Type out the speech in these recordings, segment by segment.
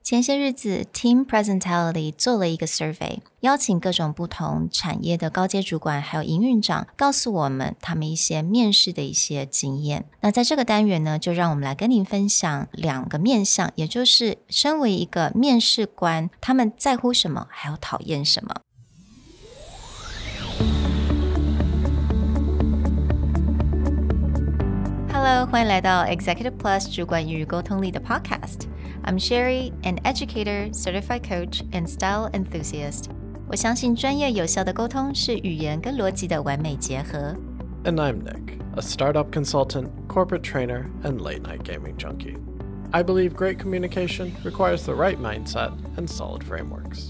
前些日子 Team Presentality 做了一个 survey， 邀请各种不同产业的高阶主管还有营运长告诉我们他们一些面试的一些经验。那在这个单元呢，就让我们来跟您分享两个面向，也就是身为一个面试官，他们在乎什么还有讨厌什么。Hello， 欢迎来到 Executive Plus 主管与沟通力的 podcast。I'm Sherry, an educator, certified coach, and style enthusiast. 我相信专业有效的沟通是语言跟逻辑的完美结合。And I'm Nick, a startup consultant, corporate trainer, and late-night gaming junkie. I believe great communication requires the right mindset and solid frameworks.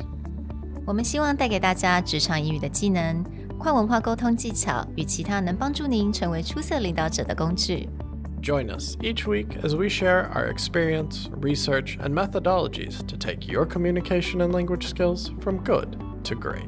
我们希望带给大家职场英语的技能、跨文化沟通技巧与其他能帮助您成为出色领导者的工具。Join us each week as we share our experience, research, and methodologies to take your communication and language skills from good to great.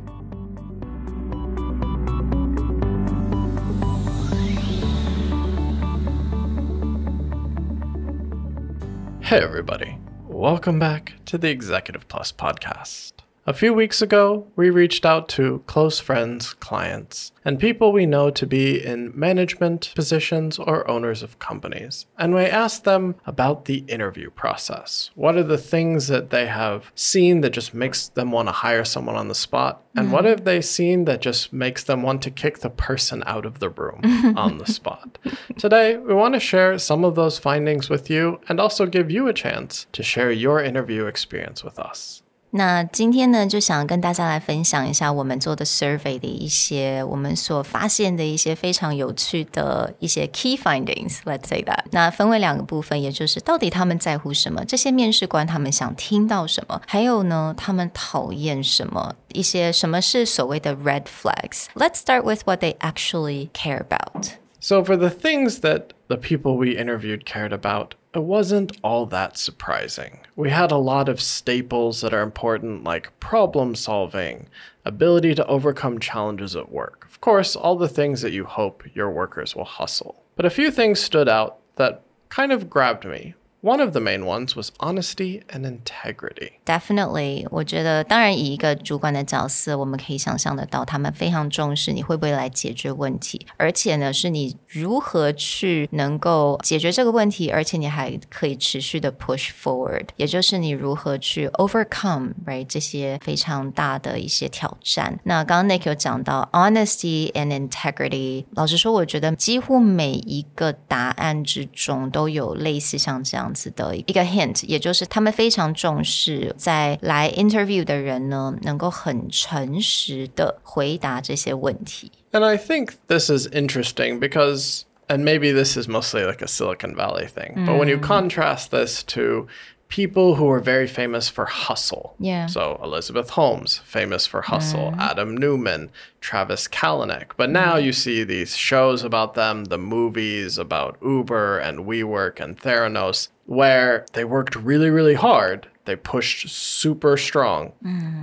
Hey everybody, welcome back to the Executive Plus podcast.A few weeks ago, we reached out to close friends, clients, and people we know to be in management positions or owners of companies. And we asked them about the interview process. What are the things that they have seen that just makes them want to hire someone on the spot? And what have they seen that just makes them want to kick the person out of the room on the spot? Today, we want to share some of those findings with you and also give you a chance to share your interview experience with us.那今天呢，就想跟大家来分享一下我们做的 survey 的一些我们所发现的一些非常有趣的一些 key findings, let's say that. 那分为两个部分，也就是到底他们在乎什么，这些面试官他们想听到什么，还有呢，他们讨厌什么，一些什么是所谓的 red flags. Let's start with what they actually care about.So for the things that the people we interviewed cared about, it wasn't all that surprising. We had a lot of staples that are important, like problem solving, ability to overcome challenges at work. Of course, all the things that you hope your workers will hustle. But a few things stood out that kind of grabbed me.One of the main ones was honesty and integrity. Definitely. 我觉得当然以一个主管的角色，我们可以想象得到他们非常重视你会不会来解决问题，而且呢是你如何去能够解决这个问题，而且你还可以持续的 push forward， 也就是你如何去 overcome right 这些非常大的一些挑战。那刚刚 Nick 有讲到 honesty and integrity， 老实说我觉得几乎每一个答案之中都有类似像这样的一个 hint， 也就是他们非常重视在来 interview 的人呢能够很诚实的回答这些问题。 And I think this is interesting because, and maybe this is mostly like a Silicon Valley thing, but when you contrast this to people who are very famous for hustle. Yeah. So Elizabeth Holmes, famous for hustle. Adam Newman, Travis Kalanick. But now you see these shows about them, the movies about Uber and WeWork and Theranos, where they worked really, really hard. They pushed super strong.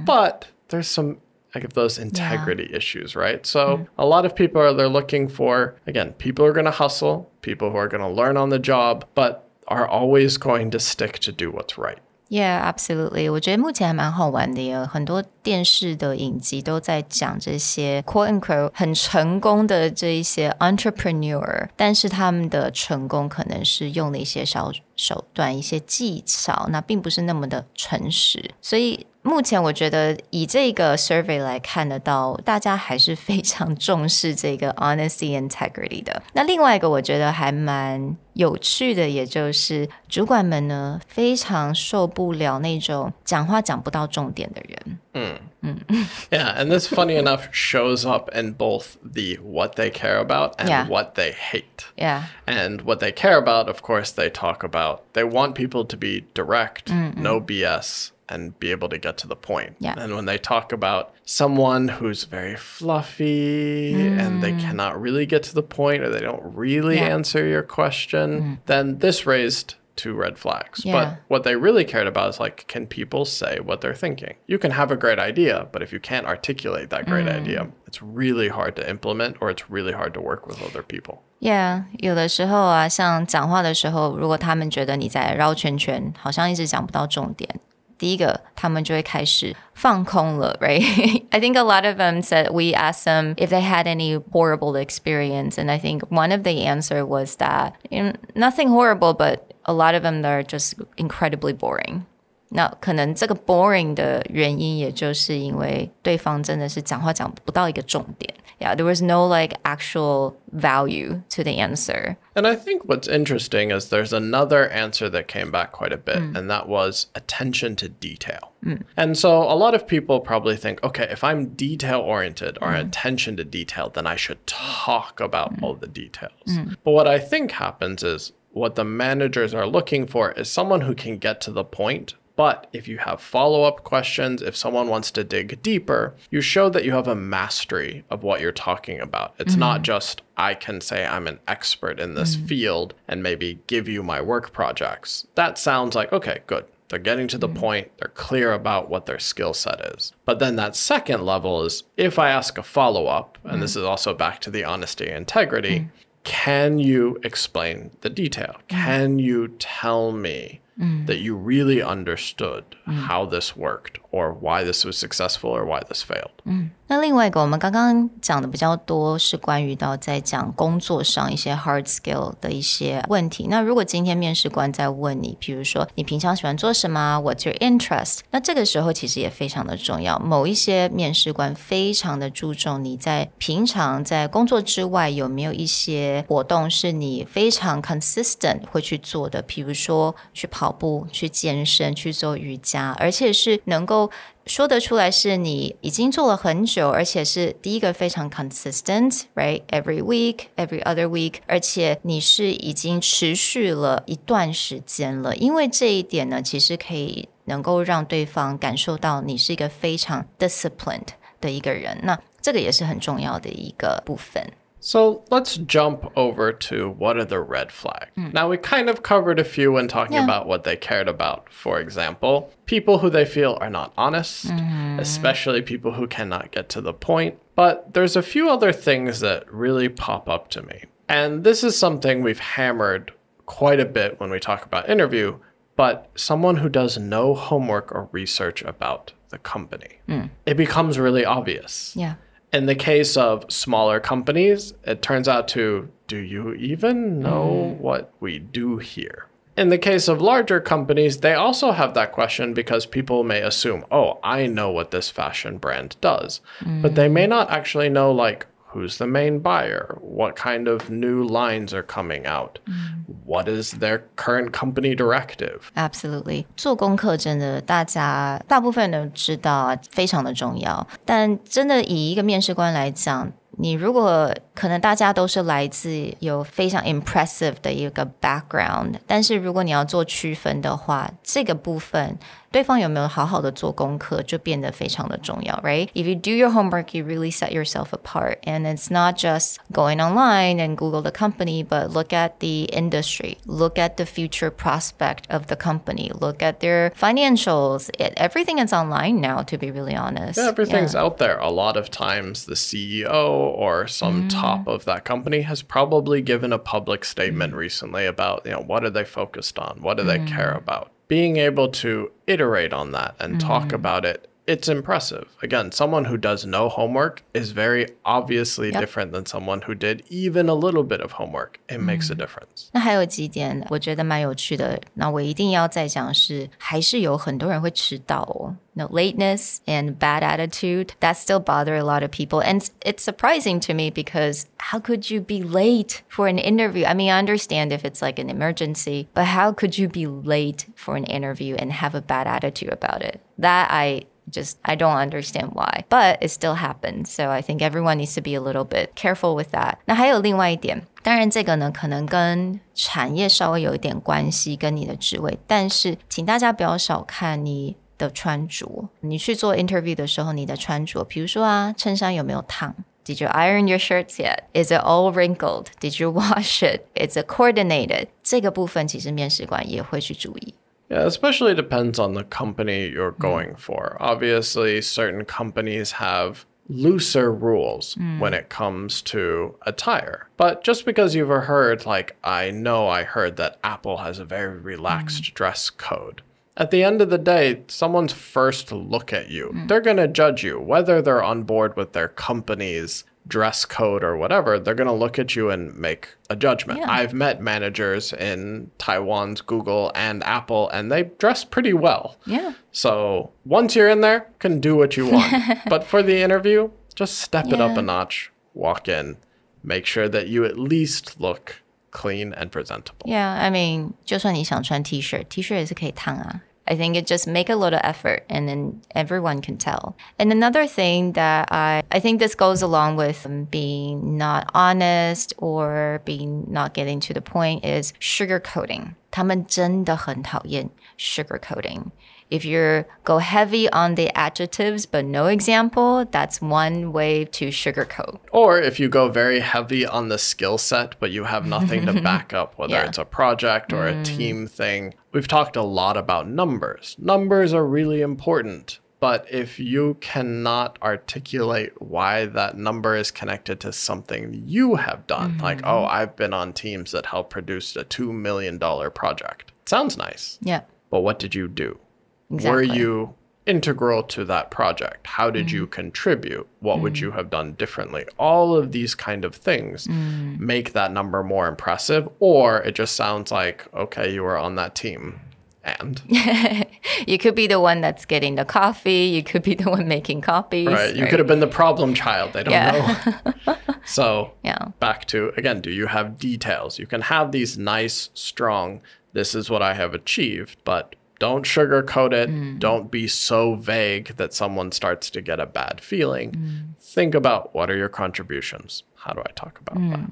But there's some like those integrity issues, right? So a lot of people they're looking for, again, people are going to hustle, people who are going to learn on the job, but are always going to stick to do what's right. Yeah, absolutely. 我觉得目前还蛮好玩的耶，很多电视的影集都在讲这些 quote unquote 很成功的这一些 entrepreneur， 但是他们的成功可能是用了一些小手段、一些技巧，那并不是那么的诚实。所以目前我觉得以这个 survey 来看得到，大家还是非常重视这个 honesty and integrity 的。那另外一个我觉得还蛮有趣的，也就是主管们呢非常受不了那种讲话讲不到重点的人。Yeah, and this, funny enough, shows up in both the what they care about and what they hate. Yeah. And what they care about, of course, they talk about. They want people to be direct, no BS, and be able to get to the point. Yeah. And when they talk about someone who's very fluffy and they cannot really get to the point or they don't really answer your question, then this raised two red flags. But what they really cared about is like, can people say what they're thinking? You can have a great idea, but if you can't articulate that great idea, it's really hard to implement or it's really hard to work with other people. Yeah, 有的时候啊，像讲话的时候，如果他们觉得你在绕圈圈，好像一直讲不到重点，第一个他们就会开始放空了 right? I think a lot of them said we asked them if they had any horrible experience, and I think one of the answer was that nothing horrible, but a lot of them are just incredibly boring. 那可能这个 boring 的原因也就是因为对方真的是讲话讲不到一个重点。Yeah, there was no like actual value to the answer. And I think what's interesting is there's another answer that came back quite a bit, and that was attention to detail. And so a lot of people probably think, okay, if I'm detail-oriented or attention to detail, then I should talk about all the details. But what I think happens is what the managers are looking for is someone who can get to the point. But if you have follow-up questions, if someone wants to dig deeper, you show that you have a mastery of what you're talking about. It's not just, I can say I'm an expert in this field and maybe give you my work projects. That sounds like, okay, good. They're getting to the point. They're clear about what their skill set is. But then that second level is if I ask a follow-up, and this is also back to the honesty and integrity, can you explain the detail? Can you tell me that you really understood how this worked or why this was successful or why this failed? 那另外一个我们刚刚讲的比较多是关于到在讲工作上一些 hard skill 的一些问题。那如果今天面试官在问你，比如说你平常喜欢做什么 What's your interest? 那这个时候其实也非常的重要。某一些面试官非常的注重你在平常在工作之外有没有一些活动是你非常 consistent 会去做的，比如说去跑步、去健身、去做瑜伽，而且是能够说得出来是你已经做了很久，而且是第一个非常 consistent, right? Every week, every other week, 而且你是已经持续了一段时间了，因为这一点呢，其实可以能够让对方感受到你是一个非常 disciplined 的一个人，那这个也是很重要的一个部分。So let's jump over to what are the red flags. Now, we kind of covered a few when talking about what they cared about. For example, people who they feel are not honest, especially people who cannot get to the point. But there's a few other things that really pop up to me. And this is something we've hammered quite a bit when we talk about interview, but someone who does no homework or research about the company. It becomes really obvious. Yeah. In the case of smaller companies, it turns out to, do you even know what we do here? In the case of larger companies, they also have that question because people may assume, oh, I know what this fashion brand does. But they may not actually know, like, who's the main buyer? What kind of new lines are coming out? What is their current company directive? Absolutely. 做功课真的大家大部分人都知道非常的重要，但真的以一个面试官来讲，你如果可能大家都是来自有非常 impressive 的一个 background， 但是如果你要做区分的话，这个部分对方有没有好好的做功课就变得非常的重要 right? If you do your homework, you really set yourself apart, and it's not just going online and Google the company, but look at the industry, look at the future prospect of the company, look at their financials. Everything is online now, to be really honest. Yeah, everything's out there. A lot of times the CEO or some top of that company has probably given a public statement recently about, what are they focused on? What do they care about? Being able to iterate on that and talk about it, it's impressive. Again, someone who does no homework is very obviously different than someone who did even a little bit of homework. It makes a difference. 那还有几点我觉得蛮有趣的，那我一定要再讲是，还是有很多人会迟到哦。No, lateness and bad attitude, that still bother a lot of people. And it's surprising to me because how could you be late for an interview? I mean, I understand if it's like an emergency, but how could you be late for an interview and have a bad attitude about it? That I don't understand why, but it still happens. So I think everyone needs to be a little bit careful with that. 那还有另外一点，当然这个呢可能跟产业稍微有一点关系，跟你的职位，但是请大家不要小看你的穿着，你去做 interview 的时候，你的穿着，比如说衬衫有没有烫？Did you iron your shirts yet? Is it all wrinkled? Did you wash it? Is it coordinated? 这个部分其实面试官也会去注意。Yeah, especially depends on the company you're going for. Obviously, certain companies have looser rules when it comes to attire. But just because you've heard, like, I heard that Apple has a very relaxed dress code. At the end of the day, someone's first look at you, they're going to judge you, whether they're on board with their company's dress code or whatever, they're going to look at you and make a judgment. Yeah. I've met managers in Taiwan's Google and Apple, and they dress pretty well. Yeah. So once you're in there, can do what you want. But for the interview, just step it up a notch, walk in, make sure that you at least look clean and presentable. Yeah, I mean, 就算你想穿 T-shirt 也是可以烫啊。I think it just make a little effort and then everyone can tell. And another thing that I think this goes along with being not honest or being not getting to the point is sugarcoating. 他们真的很讨厌 sugarcoating. If you go heavy on the adjectives but no example, that's one way to sugarcoat. Or if you go very heavy on the skill set, but you have nothing to back up, whether it's a project or a team thing. We've talked a lot about numbers. Numbers are really important. But if you cannot articulate why that number is connected to something you have done, like, oh, I've been on teams that helped produce a $2 million project. Sounds nice. Yeah. But what did you do? Exactly. Were you integral to that project? How did you contribute? What would you have done differently? All of these kind of things make that number more impressive, or it just sounds like, okay, you were on that team. And you could be the one that's getting the coffee. You could be the one making copies. Right. You could have been the problem child. They don't know. So back to, again, do you have details? You can have these nice, strong, this is what I have achieved, but don't sugarcoat it. Don't be so vague that someone starts to get a bad feeling. Think about, what are your contributions? How do I talk about that?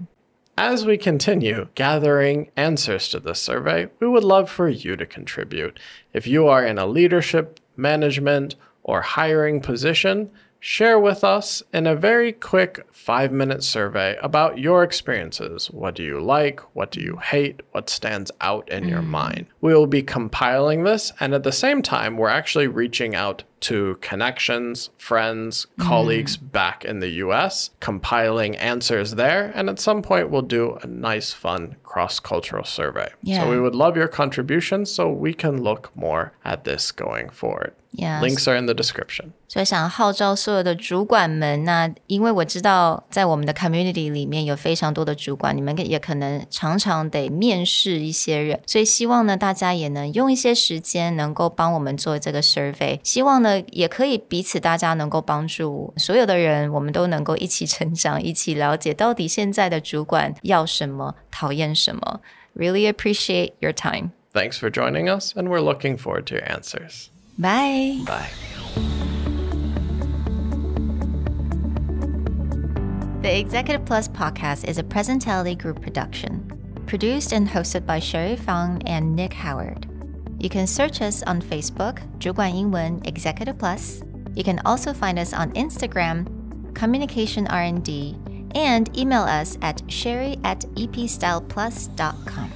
As we continue gathering answers to this survey, we would love for you to contribute. If you are in a leadership, management, or hiring position, share with us in a very quick 5-minute survey about your experiences. What do you like? What do you hate? What stands out in your mind? We will be compiling this, and at the same time, we're actually reaching out to connections, friends, colleagues back in the US, compiling answers there, and at some point we'll do a nice, fun cross-cultural survey. Yeah. So we would love your contributions so we can look more at this going forward. Yes. Links are in the description. 所以想号召所有的主管们，那因为我知道在我们的 community 里面有非常多的主管，你们也可能常常得面试一些人，所以希望呢大家也能用一些时间能够帮我们做这个 survey， 希望呢也可以彼此大家能够帮助所有的人，我们都能够一起成长，一起了解到底现在的主管要什么，讨厌什么。Really appreciate your time. Thanks for joining us, and we're looking forward to your answers. Bye. Bye. The Executive Plus podcast is a Presentality Group production, produced and hosted by Sherry Fang and Nick Howard. You can search us on Facebook, 主管英文 Executive Plus. You can also find us on Instagram, Communication R&D, and email us at sherry@epstyleplus.com.